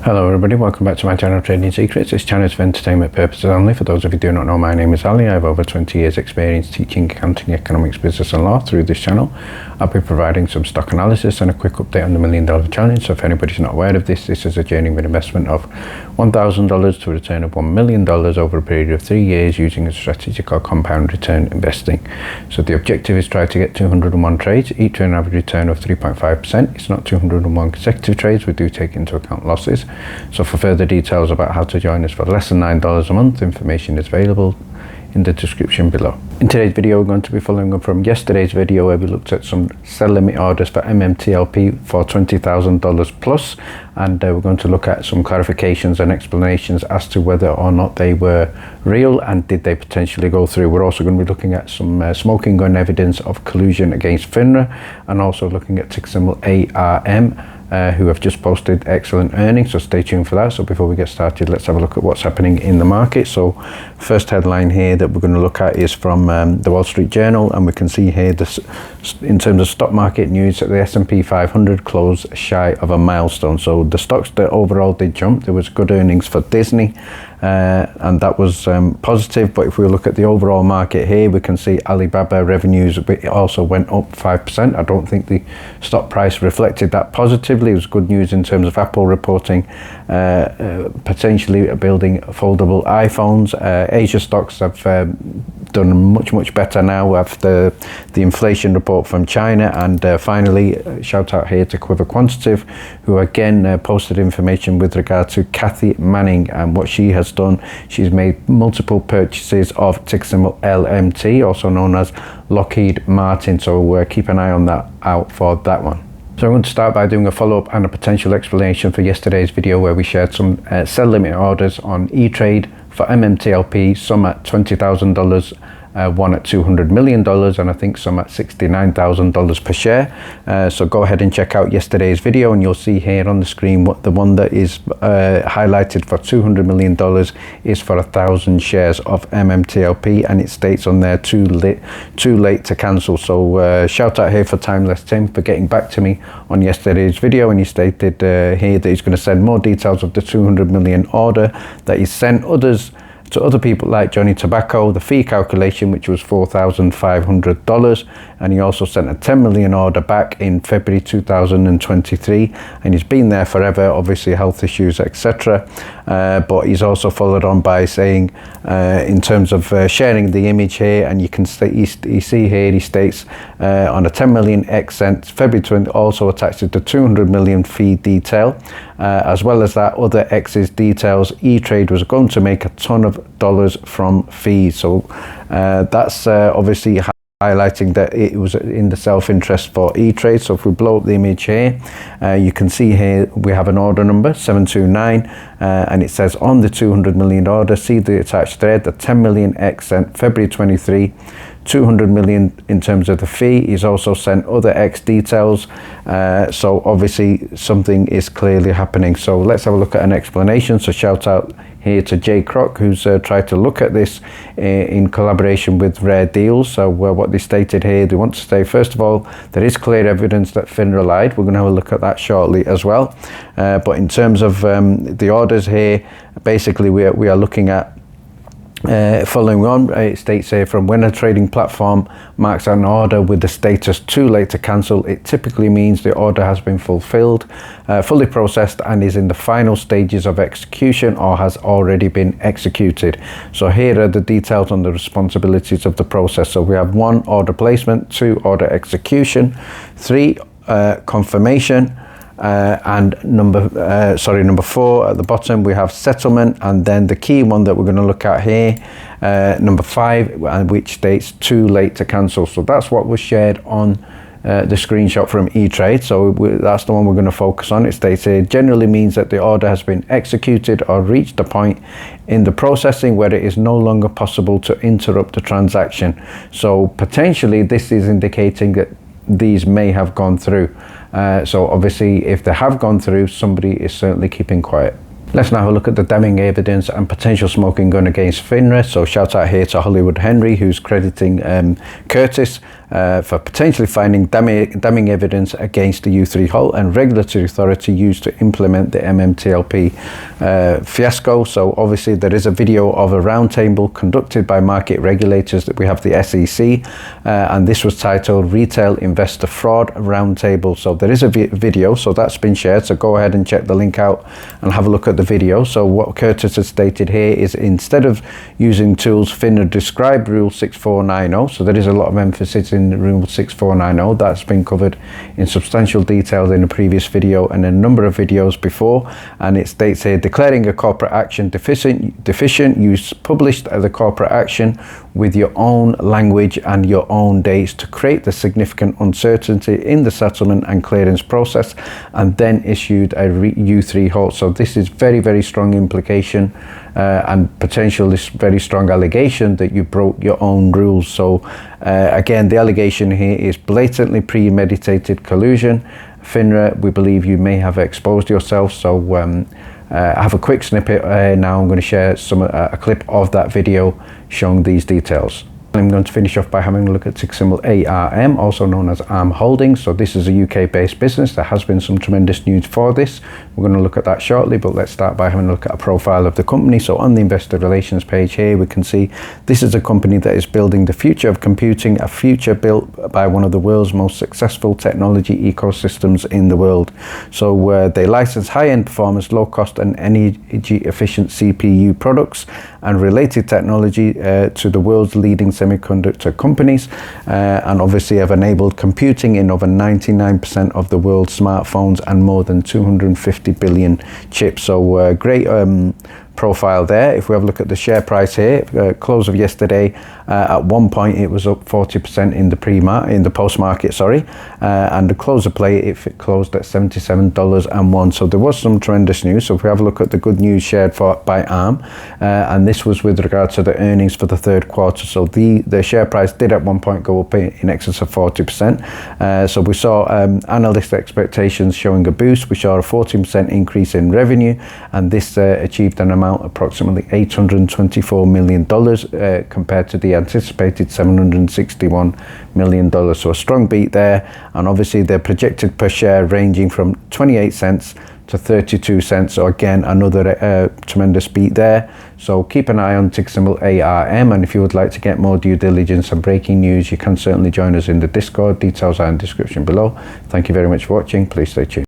Hello everybody, welcome back to my channel Trading Secrets. This channel is for entertainment purposes only. For those of you who do not know, my name is Ali. I have over 20 years experience teaching accounting, economics, business and law. Through this channel I'll be providing some stock analysis and a quick update on the $1 Million Challenge. So if anybody's not aware of this is a journey with investment of $1,000 to a return of $1 million over a period of 3 years using a strategic or compound return investing. So the objective is try to get 201 trades, each with an average return of 3.5%. It's not 201 consecutive trades, we do take into account losses. So for further details about how to join us for less than $9 a month, information is available in the description below. In today's video we're going to be following up from yesterday's video where we looked at some sell limit orders for MMTLP for $20,000 plus, and we're going to look at some clarifications and explanations as to whether or not they were real and did they potentially go through. We're also going to be looking at some smoking gun evidence of collusion against FINRA, and also looking at tick symbol ARM, who have just posted excellent earnings, so stay tuned for that. So before we get started, let's have a look at what's happening in the market. So first headline here that we're going to look at is from the Wall Street Journal, and we can see here this, in terms of stock market news, that the S&P 500 closed shy of a milestone. So the stocks that overall did jump, there was good earnings for Disney, and that was positive. But if we look at the overall market here, we can see Alibaba revenues also went up 5%. I don't think the stock price reflected that positively. It was good news in terms of Apple reporting potentially building foldable iPhones. Asia stocks have done much better now after the inflation report from China. And finally, shout out here to Quiver Quantitative, who again posted information with regard to Kathy Manning and what she has done. She's made multiple purchases of tick symbol LMT, also known as Lockheed Martin, so keep an eye on that out for that one. So I'm going to start by doing a follow-up and a potential explanation for yesterday's video where we shared some sell limit orders on E-Trade for MMTLP, some at $20,000, one at $200 million, and I think some at $69,000 per share. So go ahead and check out yesterday's video, and you'll see here on the screen what the one that is highlighted for $200 million is for 1,000 shares of MMTLP, and it states on there too late to cancel. So shout out here for Timeless Tim for getting back to me on yesterday's video, and he stated here that he's going to send more details of the 200 million order that he sent others to other people like Johnny Tobacco, the fee calculation which was $4,500, and he also sent a 10 million order back in February 2023, and he's been there forever, obviously health issues, etc. But he's also followed on by saying in terms of sharing the image here, and you can you see here he states on a 10 million X sent February 20, also attached to the 200 million fee detail, as well as that other X's details. E-Trade was going to make a ton of dollars from fees. So that's obviously highlighting that it was in the self-interest for E-Trade. So if we blow up the image here, you can see here we have an order number 729, and it says on the 200 million order, see the attached thread, the 10 million X sent February 23, 200 million in terms of the fee. He's also sent other X details, so obviously something is clearly happening. So let's have a look at an explanation. So shout out here to Jay Kroc, who's tried to look at this in collaboration with Rare Deals. So what they stated here, they want to say, first of all, there is clear evidence that FINRA lied. We're going to have a look at that shortly as well. But in terms of the orders here, basically we are looking at following on, it states here, from when a trading platform marks an order with the status too late to cancel, it typically means the order has been fulfilled, fully processed, and is in the final stages of execution or has already been executed. So here are the details on the responsibilities of the process. So we have 1, order placement; 2, order execution; 3, confirmation; and number 4 at the bottom we have settlement, and then the key one that we're going to look at here, number 5, which states too late to cancel. So that's what was shared on the screenshot from E-Trade. So that's the one we're going to focus on. It states here, generally means that the order has been executed or reached a point in the processing where it is no longer possible to interrupt the transaction. So potentially this is indicating that these may have gone through. So obviously if they have gone through, somebody is certainly keeping quiet. Let's now have a look at the damning evidence and potential smoking gun against FINRA. So shout out here to Hollywood Henry, who's crediting Curtis for potentially finding damning evidence against the U3 halt and regulatory authority used to implement the MMTLP fiasco. So obviously there is a video of a roundtable conducted by market regulators that we have the SEC, and this was titled Retail Investor Fraud Roundtable. So there is a video, so that's been shared, so go ahead and check the link out and have a look at the video. So what Curtis has stated here is, instead of using tools, FINRA described Rule 6490, so there is a lot of emphasis in Rule 6490. That's been covered in substantial detail in a previous video and a number of videos before, and it states here, declaring a corporate action deficient, you published the corporate action with your own language and your own dates to create the significant uncertainty in the settlement and clearance process, and then issued a U3 halt. So this is very, very strong implication and potential, this very strong allegation that you broke your own rules. So again, the allegation here is blatantly premeditated collusion. FINRA, we believe you may have exposed yourself. So I have a quick snippet now. I'm going to share a clip of that video showing these details. I'm going to finish off by having a look at ticker symbol ARM, also known as ARM Holdings. So this is a UK-based business. There has been some tremendous news for this. We're going to look at that shortly, but let's start by having a look at a profile of the company. So on the investor relations page here, we can see this is a company that is building the future of computing, a future built by one of the world's most successful technology ecosystems in the world. So they license high-end performance, low-cost and energy-efficient CPU products and related technology to the world's leading semiconductor companies, and obviously have enabled computing in over 99% of the world's smartphones and more than 250 billion chips. So great profile there. If we have a look at the share price here, close of yesterday, at one point it was up 40% in the post-market, and the close of play it closed at $77.01. So there was some tremendous news. So if we have a look at the good news shared by ARM, and this was with regard to the earnings for the third quarter. So the share price did at one point go up in excess of 40%. So we saw analyst expectations showing a boost. We saw a 14% increase in revenue, and this achieved an amount approximately $824 million compared to the anticipated $761 million. So a strong beat there, and obviously they're projected per share ranging from 28 cents to 32 cents. So again, another tremendous beat there. So keep an eye on ticker symbol ARM, and if you would like to get more due diligence and breaking news, you can certainly join us in the Discord. Details are in the description below. Thank you very much for watching. Please stay tuned.